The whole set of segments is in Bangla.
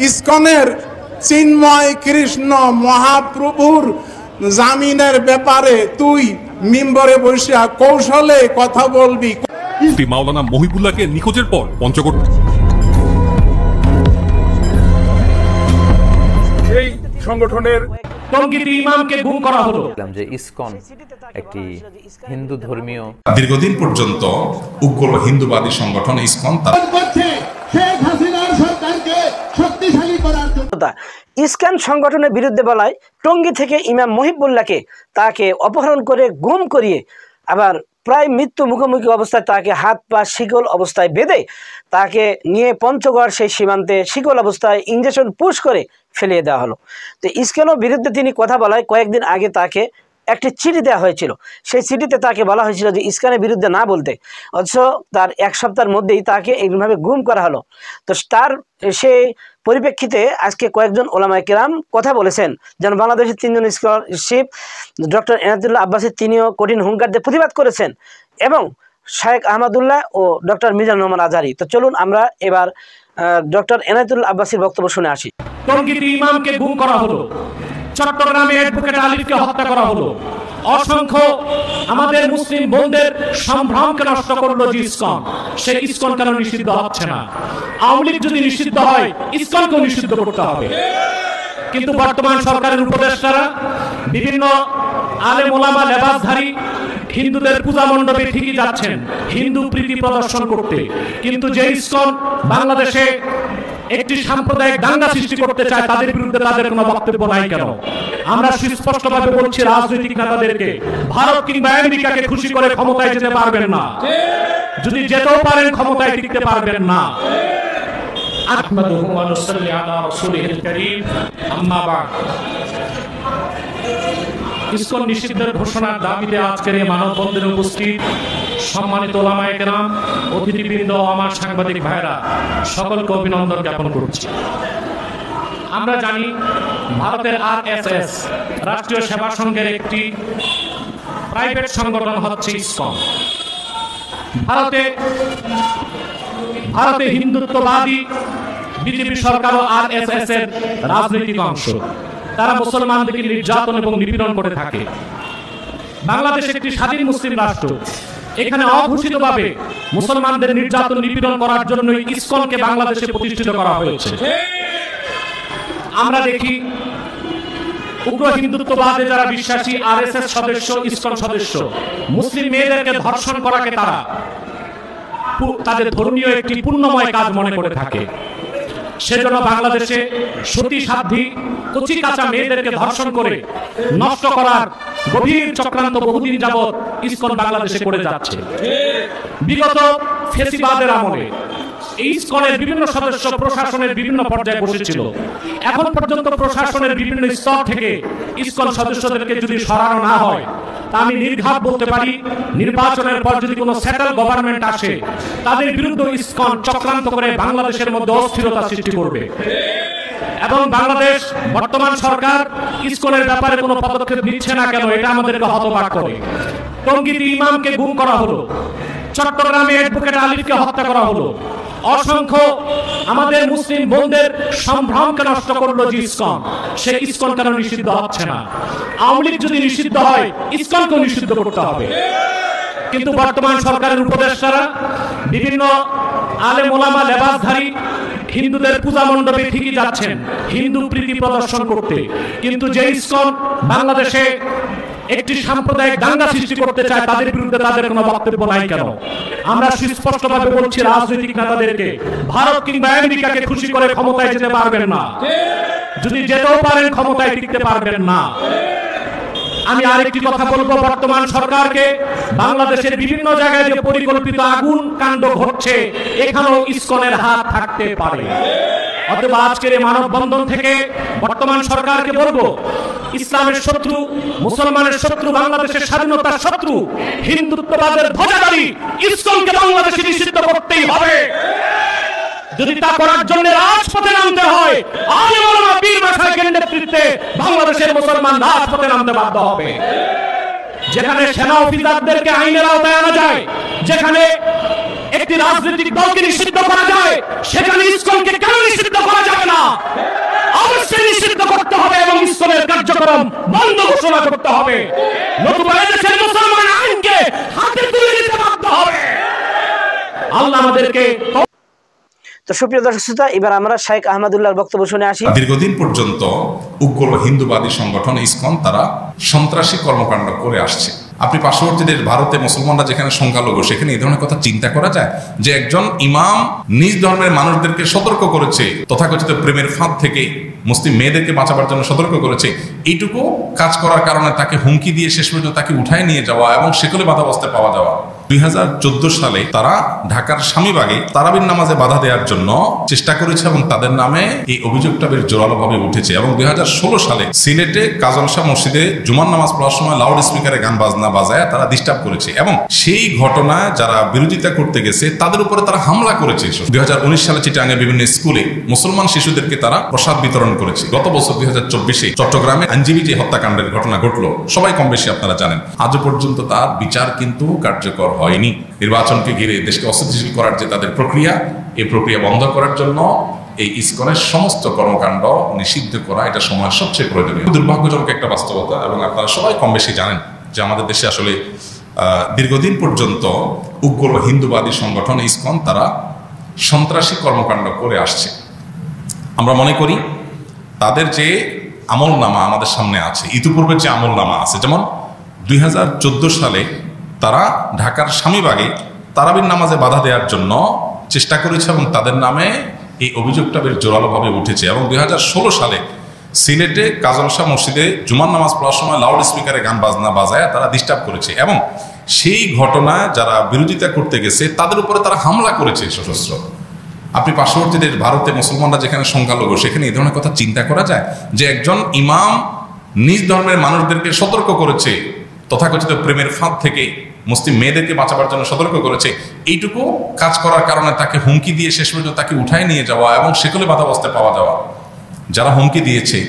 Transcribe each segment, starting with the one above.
ইসকনের চিন্ময় কৃষ্ণ মহাপ্রভুর জামিনের ব্যাপারে তুই মিম্বরে বসিয়া কৌশলে কথা বলবি। মাওলানা মহিবুল্লাহকে নিখোঁজের পর পঞ্চগড় এই সংগঠনের টঙ্গীতে ইমামকে গুম করা হলো। যে ইসকন একটি হিন্দু ধর্মীয় দীর্ঘদিন পর্যন্ত উগ্র হিন্দুবাদী সংগঠন ইসকন ইসকন সংগঠনের বিরুদ্ধে বলায় টঙ্গী থেকে ইমাম মহিবুল্লাহকে তাকে অপহরণ করে গুম করিয়ে আবার প্রায় মৃত্যু মুখোমুখি অবস্থায় তাকে হাত পা শিকল অবস্থায় বেঁধে তাকে নিয়ে পঞ্চগড় সেই সীমান্তে শিকল অবস্থায় ইঞ্জেকশন পুশ করে ফেলিয়ে দেওয়া হলো। তো ইসকনের বিরুদ্ধে তিনি কথা বলায় কয়েকদিন আগে তাকে একটি চিঠি দেওয়া হয়েছিল। সেই চিঠিতে তাকে বলা হয়েছিল যে ইসকনের বিরুদ্ধে না বলতে, অথচ তার এক সপ্তাহের মধ্যেই তাকে এইভাবে গুম করা হলো। তো তার সেই পরিপ্রেক্ষিতে আজকে কয়েকজন ওলামায়ে কেরাম কথা বলেছেন, যেন বাংলাদেশের তিনজন স্কলারশিপ ডক্টর এনায়েতুল্লাহ আব্বাসী তিনিও কঠিন হুঙ্কার দিয়ে প্রতিবাদ করেছেন, এবং শায়েখ আহমদুল্লাহ ও ডক্টর মিজানুর রহমান আজহারী। তো চলুন আমরা এবার ডক্টর এনায়েতুল্লাহ আব্বাসীর বক্তব্য শুনে আসি। টঙ্গীতে ইমামকে গুম করা হলো, চট্টগ্রামে অ্যাডভোকেট আলিফকে হত্যা করা হলো, অসংখ্য আমাদের মুসলিম বোনদের সম্ভ্রমকে নষ্ট করলো যে ইসকন, সেই ইসকন কেন নিষিদ্ধ হচ্ছে না? আওয়ামী লীগ যদি নিষিদ্ধ হয় ইসকনকেও নিষিদ্ধ করতে হবে। কিন্তু বর্তমান সরকারের উপদেষ্টারা বিভিন্ন আলেম ওলামা লেবাসধারী হিন্দুদের পূজা মণ্ডপে ঠিকই যাচ্ছেন হিন্দু প্রীতি প্রদর্শন করতে, কিন্তু যে ইসকন বাংলাদেশে একটি সাম্প্রদায়িক দাঙ্গা সৃষ্টি করতে চায় তাদের বিরুদ্ধে তাদের কোনো বক্তব্য নাই কেন? আমরা সুস্পষ্টভাবে বলছি রাজনৈতিক নেতাদেরকে, ভারত কিংবা আমেরিকাকে খুশি করে ক্ষমতায় যেতে পারবেন না, যদি যেতেও পারেন ক্ষমতায় টিকতে পারবেন না। আহমাদুহু ওয়া নুসাল্লি আলা রাসূলিহিল কারীম, আম্মা বা'দ। ইসকন নিষিদ্ধের ঘোষণার দাবিতে আজকের এই মানববন্ধনে উপস্থিত সম্মানিত ওলামায়ে কেরাম, অতিথিবৃন্দ, আমার সাংবাদিক ভাইরা, সকলকে অভিনন্দন জ্ঞাপন করছি। আমরা জানি ভারতের RSS রাষ্ট্রীয় সেবা সংঘের একটি প্রাইভেট সংগঠন হচ্ছে ইসকন। ভারতে হিন্দুত্ববাদী বিজেপি সরকার ও RSS এর রাজনৈতিক অংশ। তারা মুসলমানদেরকে নির্যাতন এবং নিপীড়ন করে থাকে। বাংলাদেশ একটি স্বাধীন মুসলিম রাষ্ট্র, এখানে অঘোষিতভাবে মুসলমানদের নির্যাতন নিপীড়ন করার জন্য ইসকনকে বাংলাদেশে প্রতিষ্ঠিত করা হয়েছে। আমরা দেখি উগ্র হিন্দুত্ববাদে যারা বিশ্বাসী RSS সদস্য, ইসকন সদস্য, মুসলিম মেয়েদেরকে ধর্ষণ করাকে তারা তাদের ধর্মীয় একটি পুণ্যময় কাজ মনে করে থাকে। সেজন্য বাংলাদেশে সতী সাধ্বী কচি কাঁচা মেয়েদেরকে ধর্ষণ করে নষ্ট করার গভীর চক্রান্ত বহুদিন যাবৎ ইসকন বাংলাদেশে করে যাচ্ছে। বিগত ফেসিবাদের আমলে এই ইসকনের বিভিন্ন সদস্য প্রশাসনের বিভিন্ন পর্যায়ে বসেছিল। এখন পর্যন্ত প্রশাসনের বিভিন্ন স্তর থেকে ইসকন সদস্যদেরকে যদি সরানো না হয়, তা আমি নির্ঘাত বলতে পারি নির্বাচনের পর যদি কোনো সেটেল গভর্নমেন্ট আসে, তাদের বিরুদ্ধে ইসকন চক্রান্ত করে বাংলাদেশের মধ্যে অস্থিরতা সৃষ্টি করবে। এবং বাংলাদেশ বর্তমান সরকার ইসকনের ব্যাপারে কোনো পদক্ষেপ নিচ্ছে না কেন, এটা আমাদেরকে হতবাক করে। টঙ্গীতে ইমামকে গুম করা হলো, চট্টগ্রামে অ্যাডভোকেট আলিফকে হত্যা করা হলো, অসংখ্য আমাদের মুসলিম বোনদের সম্ভ্রমকে নষ্ট করলো যে ইসকন, সেই ইসকন কেন নিষিদ্ধ হচ্ছে না? আওয়ামী লীগ যদি নিষিদ্ধ হয় ইসকনকেও নিষিদ্ধ করতে হবে। কিন্তু বর্তমান সরকারের উপদেষ্টারা বিভিন্ন আলেম ওলামা লেবাসধারী হিন্দুদের পূজা মণ্ডপে ঠিকই যাচ্ছেন হিন্দু প্রীতি প্রদর্শন করতে, কিন্তু যে ইসকন বাংলাদেশে একটি সাম্প্রদায়িক দাঙ্গা সৃষ্টি করতে চায় তাদের বিরুদ্ধে তাদের কোনো বক্তব্য নাই কেন? আমরা সুস্পষ্টভাবে বলছি রাজনৈতিক নেতাদেরকে, ভারত কিংবা আমেরিকাকে খুশি করে ক্ষমতায় যেতে পারবেন না, যদি যেতেও পারেন ক্ষমতায় টিকতে পারবেন না। আমি আরেকটি কথা বলবো, বর্তমান সরকারকে, বাংলাদেশের বিভিন্ন জায়গায় যে পরিকল্পিত আগুন কাণ্ড ঘটছে এখানেও ইসকনের হাত থাকতে পারে। অতএব আজকের এই মানববন্ধন থেকে বর্তমান সরকারকে বলবো, ইসলামের শত্রু, মুসলমানের শত্রু, বাংলাদেশের স্বাধীনতার শত্রু, হিন্দুত্ববাদের ধ্বজাধারী ইসকনকে বাংলাদেশে নিষিদ্ধ করতেই হবে। যদি তা করার জন্য রাজপথে নামতে হয়, আলেম ওলামা পীর মাশায়েখের নেতৃত্বে বাংলাদেশের মুসলমান রাজপথে নামতে বাধ্য হবে। যেখানে সেনা অফিসারদেরকে আইনের আওতায় আনা যায়, যেখানে একটি রাজনৈতিক দলকে নিষিদ্ধ করা যায়, সেখানে ইসকনকে কেন নিষিদ্ধ করা যাবে না? কার্যক্রম বন্ধ ঘোষণা করতে হবে, নতুবা এদেশের মুসলমান আইনকে হাতে তুলে নিতে বাধ্য হবে। আল্লাহ আমাদেরকে। তো সুপ্রিয় দর্শক শ্রোতা, এবার আমরা শেখ আহমদুল্লাহর বক্তব্য শুনে আসি। দীর্ঘদিন পর্যন্ত উগ্র হিন্দুবাদী সংগঠন ইসকন তারা সন্ত্রাসী কর্মকাণ্ড করে আসছে। আপনি পার্শ্ববর্তী দেশ ভারতে মুসলমানরা যেখানে সংখ্যালঘু, সেখানে এই ধরনের কথা চিন্তা করা যায় যে একজন ইমাম নিজ ধর্মের মানুষদেরকে সতর্ক করেছে, তথাকথিত প্রেমের ফাঁদ থেকে মুসলিম মেয়েদেরকে বাঁচাবার জন্য সতর্ক করেছে, এইটুকু কাজ করার কারণে তাকে হুমকি দিয়ে শেষ পর্যন্ত তাকে উঠায় নিয়ে যাওয়া এবং সেগুলো বাধাবস্থায় পাওয়া যাওয়া। 2014 সালে তারা ঢাকার স্বামীবাগে তারাবির নামাজে বাধা দেওয়ার জন্য চেষ্টা করেছে এবং তাদের নামে এই অভিযোগটা বেশ জোরালোভাবে উঠেছে। এবং 2016 সালে সিলেটে কাজল শাহ মসজিদে জুমার নামাজ পড়ার সময় লাউড স্পিকারে গান বাজনা বাজায় তারা ডিস্টার্ব করেছে এবং সেই ঘটনায় যারা বিরোধিতা করতে গেছে তাদের উপরে তারা হামলা করেছে। 2019 সালে চিটাগাঙে বিভিন্ন স্কুলে মুসলমান শিশুদেরকে তারা প্রসাদ বিতরণ করেছে। গত বছর 2024 চট্টগ্রামে আইনজীবী যে হত্যাকাণ্ডের ঘটনা ঘটলো সবাই কম বেশি আপনারা জানেন, আজও পর্যন্ত তার বিচার কিন্তু কার্যকর হয়নি। নির্বাচনকে ঘিরে দেশকে অস্থিতিশীল করার যে তাদের প্রক্রিয়া, এই প্রক্রিয়া বন্ধ করার জন্য এই ইসকনের সমস্ত কর্মকাণ্ড নিষিদ্ধ করা এটা সময়ের সবচেয়ে প্রয়োজনীয়। দুর্ভাগ্যজনক একটা বাস্তবতা এবং আপনারা সবাই কম বেশি জানেন যে আমাদের দেশে আসলে দীর্ঘদিন পর্যন্ত উগ্র হিন্দুবাদী সংগঠন ইসকন তারা সন্ত্রাসী কর্মকাণ্ড করে আসছে। আমরা মনে করি তাদের যে আমলনামা আমাদের সামনে আছে, ইতিপূর্বের যে আমলনামা আছে, যেমন 2014 সালে তারা ঢাকার স্বামীবাগে তারাবির নামাজে বাধা দেওয়ার জন্য চেষ্টা করেছে এবং তাদের নামে এই অভিযোগটা বেশ জোরালোভাবে উঠেছে। এবং 2016 সালে সিলেটে কাজল শাহ মসজিদে জুমার নামাজ পড়ার সময় লাউড স্পিকারে গান বাজনা বাজায় তারা ডিস্টার্ব করেছে এবং সেই ঘটনায় যারা বিরোধিতা করতে গেছে তাদের উপরে তারা হামলা করেছে সশস্ত্র। আপনি পার্শ্ববর্তী দেশ ভারতে মুসলমানরা যেখানে সংখ্যালঘু, সেখানে এই ধরনের কথা চিন্তা করা যায় যে একজন ইমাম নিজ ধর্মের মানুষদেরকে সতর্ক করেছে, তথাকথিত প্রেমের ফাঁদ থেকে মুসলিম মেয়েদেরকে বাঁচাবার জন্য সতর্ক করেছে, এইটুকু কাজ করার কারণে তাকে হুমকি দিয়ে শেষ পর্যন্ত তাকে উঠায় নিয়ে যাওয়া এবং সেগুলো বাধাবস্থায় পাওয়া যাওয়া। যারা হুমকি দিয়েছে,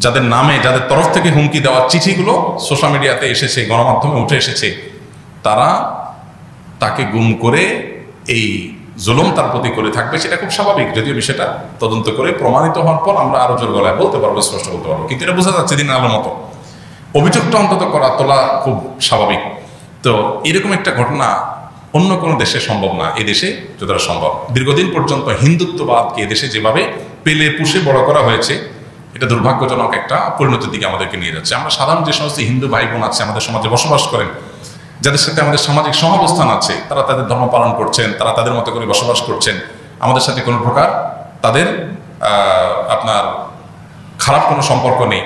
যাদের নামে যাদের তরফ থেকে হুমকি দেওয়ার চিঠিগুলো সোশ্যাল মিডিয়াতে এসেছে, গণমাধ্যমে উঠে এসেছে, তারা তাকে গুম করে এই জুলুম তার প্রতি করে থাকবে, সেটা খুব স্বাভাবিক। যদিও বিষয়টা তদন্ত করে প্রমাণিত হওয়ার পর আমরা আরো জোর গলায় বলতে পারবো, স্পষ্ট বলতে পারবো, কিন্তু এটা বোঝা যাচ্ছে দিন আলোর মতো অভিযোগটা অন্তত তোলা খুব স্বাভাবিক। তো এরকম একটা ঘটনা অন্য কোনো দেশে সম্ভব না, এই দেশে যতটা সম্ভব। দীর্ঘদিন পর্যন্ত হিন্দুত্ববাদকে এদেশে যেভাবে পেলে পুষে বড় করা হয়েছে, এটা দুর্ভাগ্যজনক একটা পরিণতির দিকে আমাদেরকে নিয়ে যাচ্ছে। আমরা সাধারণ যে সমস্ত হিন্দু ভাই বোন আছে আমাদের সমাজে বসবাস করেন, যাদের সাথে আমাদের সামাজিক সহাবস্থান আছে, তারা তাদের ধর্ম পালন করছেন, তারা তাদের মতো করে বসবাস করছেন, আমাদের সাথে কোনো প্রকার তাদের আপনার খারাপ কোনো সম্পর্ক নেই।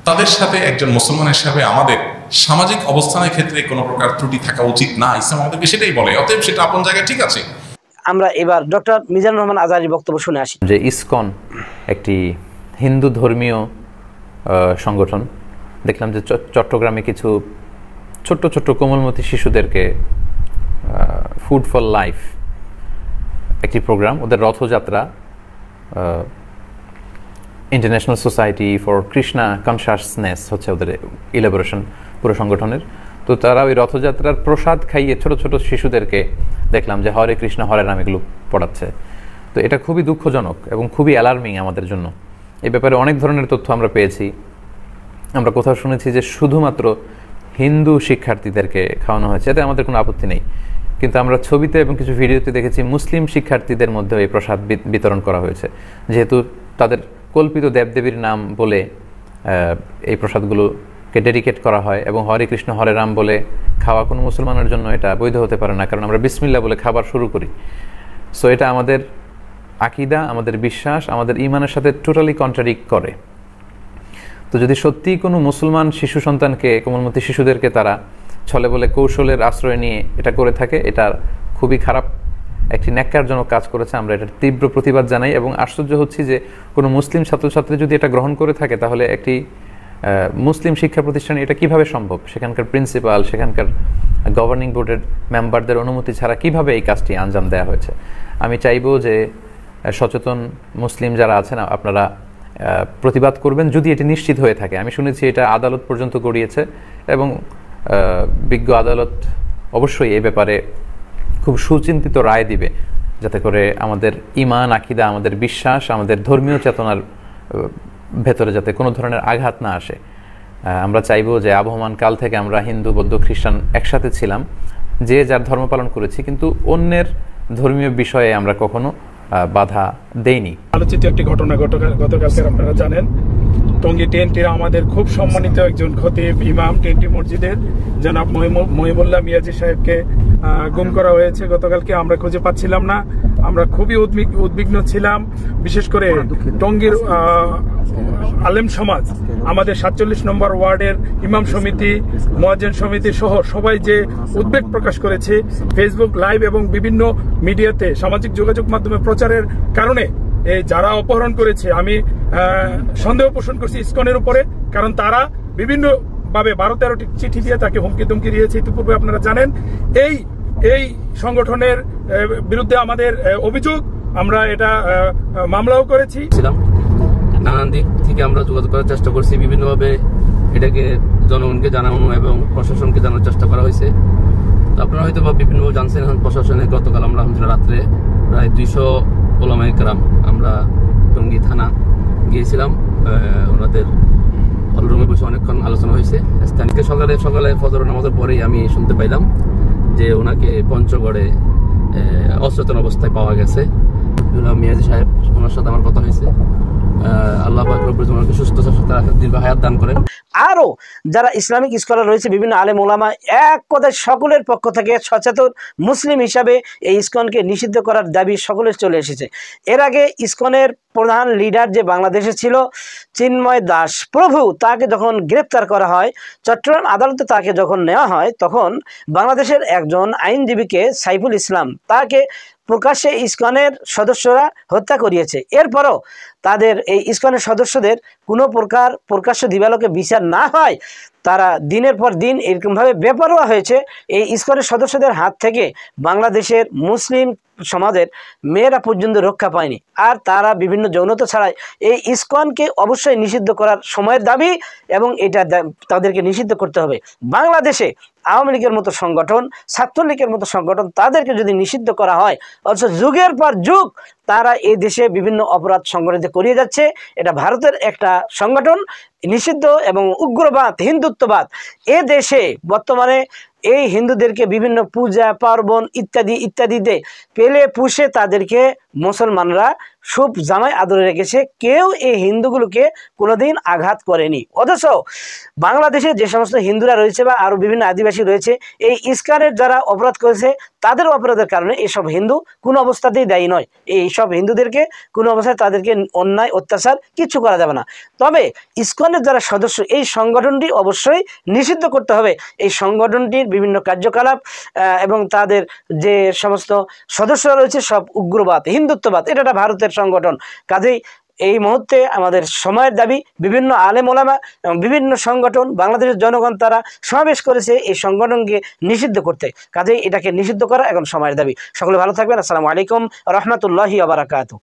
তাদের সাথে একজন মুসলমান হিসাবে আমাদের সামাজিক অবস্থানের ক্ষেত্রে কোনো প্রকার ত্রুটি থাকা উচিত না, ইসলাম আমাদেরকে সেটাই বলে। অতএব সেটা আপন জায়গায় ঠিক আছে। আমরা এবার ডক্টর মিজানুর রহমান আজহারীর বক্তব্য শুনে আসি। যে ইসকন একটি হিন্দু ধর্মীয় সংগঠন, দেখলাম যে চট্টগ্রামে কিছু ছোট্ট ছোট্ট কোমলমতি শিশুদেরকে ফুড ফর লাইফ একটি প্রোগ্রাম, ওদের Rathyatra, international society for Krishna consciousness হচ্ছে ওদের ইলাবোরেশন পুরো সংগঠনের। তো তারা ওই রথযাত্রার প্রসাদ খাইয়ে ছোট ছোট শিশুদেরকে দেখলাম যে হরে কৃষ্ণ হরে রাম এগুলো পড়াচ্ছে। তো এটা খুবই দুঃখজনক এবং খুবই অ্যালার্মিং আমাদের জন্য। এই ব্যাপারে অনেক ধরনের তথ্য আমরা পেয়েছি। আমরা কোথাও শুনেছি যে শুধুমাত্র হিন্দু শিক্ষার্থীদেরকে খাওয়ানো হয়েছে, এতে আমাদের কোনো আপত্তি নেই, কিন্তু আমরা ছবিতে এবং কিছু ভিডিওতে দেখেছি মুসলিম শিক্ষার্থীদের মধ্যে এই প্রসাদ বিতরণ করা হয়েছে, যেহেতু তাদের কল্পিত দেবদেবীর নাম বলে এই প্রসাদগুলোকে ডেডিকেট করা হয় এবং হরে কৃষ্ণ হরে রাম বলে খাওয়া কোনো মুসলমানের জন্য এটা বৈধ হতে পারে না, কারণ আমরা বিসমিল্লাহ বলে খাবার শুরু করি। সো এটা আমাদের আকীদা, আমাদের বিশ্বাস, আমাদের ঈমানের সাথে টোটালি কন্ট্রাডিক্ট করে। তো যদি সত্যিই কোনো মুসলমান শিশু সন্তানকে, কোমলমতি শিশুদেরকে তারা ছলে বলে কৌশলের আশ্রয় নিয়ে এটা করে থাকে, এটা খুবই খারাপ একটি ন্যাক্কারজনক কাজ করেছে। আমরা এটার তীব্র প্রতিবাদ জানাই এবং আশ্চর্য হচ্ছি যে কোনো মুসলিম ছাত্রছাত্রী যদি এটা গ্রহণ করে থাকে তাহলে একটি মুসলিম শিক্ষা প্রতিষ্ঠানে এটা কিভাবে সম্ভব? সেখানকার প্রিন্সিপাল, সেখানকার গভর্নিং বোর্ডের মেম্বারদের অনুমতি ছাড়া কিভাবে এই কাজটি আঞ্জাম দেওয়া হয়েছে? আমি চাইব যে সচেতন মুসলিম যারা আছেন আপনারা প্রতিবাদ করবেন যদি এটি নিশ্চিত হয়ে থাকে। আমি শুনেছি এটা আদালত পর্যন্ত গড়িয়েছে এবং বিজ্ঞ আদালত অবশ্যই এই ব্যাপারে খুব সুচিন্তিত রায় দিবে, যাতে করে আমাদের ঈমান, আকীদা, আমাদের বিশ্বাস, আমাদের ধর্মীয় চেতনার ভেতরে যাতে কোনো ধরনের আঘাত না আসে। আমরা চাইবো যে আবহমান কাল থেকে আমরা হিন্দু বৌদ্ধ খ্রিস্টান একসাথে ছিলাম, যে যার ধর্ম পালন করেছি, কিন্তু অন্যের ধর্মীয় বিষয়ে আমরা কখনো বাধা দেইনি। আলোচিত একটি ঘটনা গতকালকে আপনারা জানেন, টঙ্গী টিএনটির আমাদের খুব সম্মানিত একজন খতিব ইমাম টিএনটি মসজিদের জনাব মহিবুল্লাহ মিয়াজি সাহেবকে গুম করা হয়েছে। গতকালকে আমরা খুঁজে পাচ্ছিলাম না, আমরা খুবই উদ্বিগ্ন ছিলাম। বিশেষ করে টঙ্গীর আলেম সমাজ, আমাদের 47 নম্বর ওয়ার্ডের ইমাম সমিতি, মুয়াজ্জিন সমিতি সহ সবাই যে উদ্বেগ প্রকাশ করেছে ফেসবুক লাইভ এবং বিভিন্ন মিডিয়াতে সামাজিক যোগাযোগ মাধ্যমে প্রচারের কারণে, এই যারা অপহরণ করেছে, আমি সন্দেহ পোষণ করছি ইসকনের উপরে, কারণ তারা বিভিন্ন ভাবে 12-13টি চিঠি দিয়ে তাকে হুমকি তুমকি দিয়েছে। ইতিপূর্বে আপনারা জানেন এই সংগঠনের বিরুদ্ধে আমাদের অভিযোগ, আমরা এটা মামলাও করেছি। নানান দিক থেকে আমরা যোগাযোগ করার চেষ্টা করছি, বিভিন্নভাবে এটাকে জনগণকে জানানো এবং প্রশাসনকে জানানোর চেষ্টা করা হয়েছে। তো আপনারা হয়তো বা বিভিন্নভাবে জানছেন, প্রশাসনে গতকাল আমরা রাত্রে প্রায় 200 ওলামায়ে কেরাম আমরা টঙ্গী থানা গিয়েছিলাম। ওনাদের হলরুমে বসে অনেকক্ষণ আলোচনা হয়েছে। স্থানীয় সকালে ফজর নামাজের পরেই আমি শুনতে পাইলাম যে ওনাকে পঞ্চগড়ে অচেতন অবস্থায় পাওয়া গেছে। মিয়াজি সাহেব, ওনার সাথে আমার কথা হয়েছে। আল্লাহ পাক রব্বুল আলামিন সুস্থ দীর্ঘ হায়াত দান করেন। আরো যারা ইসলামিক স্কলার রয়েছে, বিভিন্ন আলেম ওলামা, এক কথায় সকলের পক্ষ থেকে সচেতন মুসলিম হিসাবে এই ইসকনকে নিষিদ্ধ করার দাবি সকলের চলে এসেছে। এর আগে ইসকনের প্রধান লিডার যে বাংলাদেশে ছিল চিন্ময় দাস প্রভু, তাকে যখন গ্রেপ্তার করা হয়, চট্টগ্রাম আদালতে তাকে যখন নেওয়া হয়, তখন বাংলাদেশের একজন আইনজীবীকে সাইফুল ইসলাম তাকে প্রকাশ্যে ইসকনের সদস্যরা হত্যা করিয়েছে। এরপরও তাদের এই ইসকনের সদস্যদের কোনো প্রকার প্রকাশ্য দিবালোকে বিচার না হয়, তারা দিনের পর দিন এরকমভাবে বেপরোয়া হয়েছে। এই ইসকনের সদস্যদের হাত থেকে বাংলাদেশের মুসলিম সমাজের মেয়েরা পর্যন্ত রক্ষা পায়নি। আর তারা বিভিন্ন যৌনতা ছাড়াই এই ইসকনকে অবশ্যই নিষিদ্ধ করার সময়ের দাবি, এবং এটা তাদেরকে নিষিদ্ধ করতে হবে। বাংলাদেশে আওয়ামী লীগের মতো সংগঠন, ছাত্রলীগের মতো সংগঠন, তাদেরকে যদি নিষিদ্ধ করা হয়, অথচ যুগের পর যুগ তারা এই দেশে বিভিন্ন অপরাধ সংগঠিত করিয়ে যাচ্ছে। এটা ভারতের একটা সংগঠন, নিষিদ্ধ এবং উগ্রবাদ, হিন্দুত্ববাদ। এ দেশে বর্তমানে এই হিন্দুদেরকে বিভিন্ন পূজা পার্বণ ইত্যাদিতে পেলে পুষে তাদেরকে মুসলমানরা খুব জামাই আদরে রেখেছে। কেউ এই হিন্দুগুলোকে কোনোদিন আঘাত করেনি। অথচ বাংলাদেশে যে সমস্ত হিন্দুরা রয়েছে বা আরও বিভিন্ন আদিবাসী রয়েছে, এই ইসকনের যারা অপরাধ করেছে তাদের অপরাধের কারণে এসব হিন্দু কোনো অবস্থাতেই দায়ী নয়। এই সব হিন্দুদেরকে কোনো অবস্থায় তাদেরকে অন্যায় অত্যাচার কিছু করা যাবে না। তবে ইসকনের যারা সদস্য, এই সংগঠনটি অবশ্যই নিষিদ্ধ করতে হবে। এই সংগঠনটির বিভিন্ন কার্যকলাপ এবং তাদের যে সমস্ত সদস্যরা রয়েছে সব উগ্রবাদ, হিন্দুত্ববাদ, এটা একটা ভারতের সংগঠন। কাজেই এই মুহূর্তে আমাদের সময়ের দাবি, বিভিন্ন আলেম ওলামা এবং বিভিন্ন সংগঠন, বাংলাদেশের জনগণ তারা সমাবেশ করেছে এই সংগঠনকে নিষিদ্ধ করতে। কাজেই এটাকে নিষিদ্ধ করা এখন সময়ের দাবি। সকলে ভালো থাকবেন। আসসালামু আলাইকুম রহমতুল্লাহি ওয়া বারাকাতুহু।